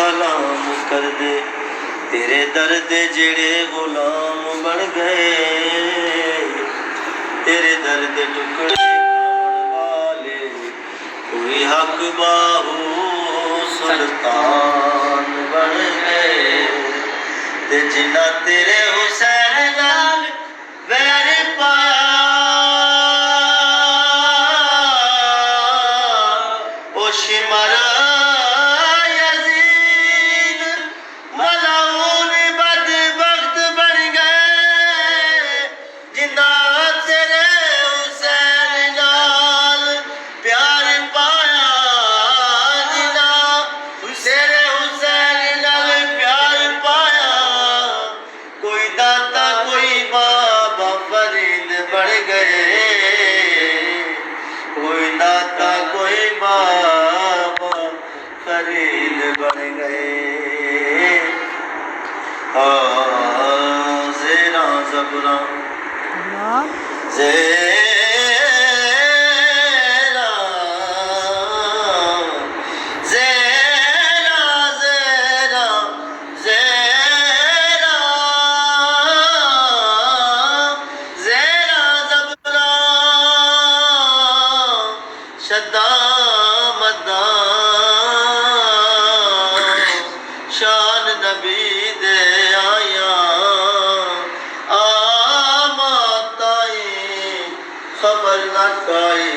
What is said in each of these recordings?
सलाम कर दे। तेरे दर दे जेड़े गुलाम बन गए, तेरे दर दे टुकड़े खाने वाले कोई हक बाहू सुल्तान बन गए। ते जिन्ना तेरे हुसैन नाल वैर पाया, ओ शिमर यजीद मलाऊन बदबख्त बन गए। जिन्ना तेरे हुसैन नाल प्यार पाया, जिन्ना तेरे हुसैन नाल प्यार पाया, कोई दाता कोई बाबा फरीद बन गए। कोई दाता कोई बाबा फरीद बन गए। ज़ेरा ज़बरा ज़ेरा ज़ेरा ज़ेरा ज़ेरा ज़ेरा ज़बरा शद्दा मद्दा शान नबी दे आया। आमाताई खबर न काई,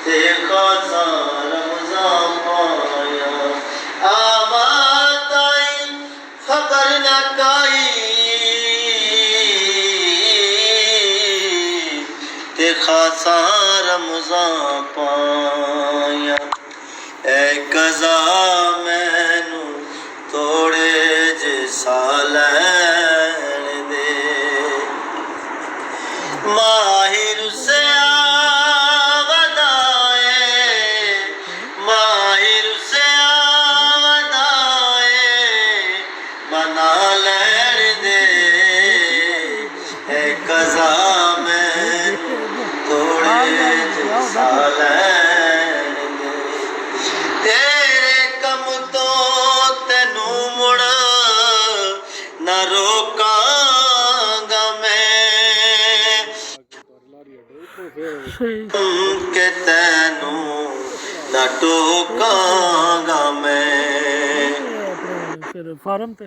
ते खासा रमज़ान पाया। आमाताई खबर न काई, ते खासा रमज़ान पाया। ऐ कज़ा मैनू थोड़े जे साल दे, माहिर से आवदाए, माहिर से आवदाए मना लैन दे। ऐ कज़ा मैनू थोड़े जे साल दे, तेरे कम तो तेनू मुड़ न रोकांगा मैं, के तेनू न टोकांगा मैं। फिर फार्म ते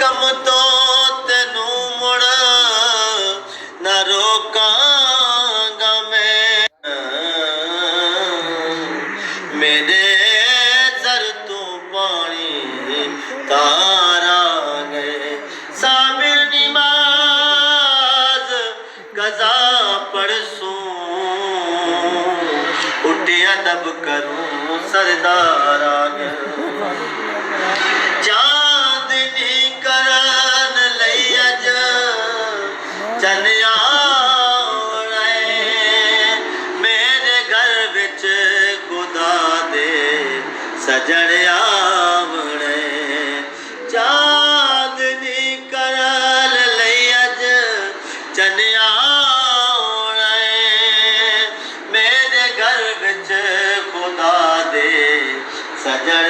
कम तो तेनू मुड़ न रोकांगा मैं, मेरे सर तू पानी तारा गए। साबिर निमाज कज़ा पढ़सूं, उठे अदब करूं सरदार आ गए। चांदनी करन लई अज चन्या मेरे घर विच खुदा दे सजण आवणे। चांदनी करन लई अज चन्या मेरे घर विच खुदा दे सजण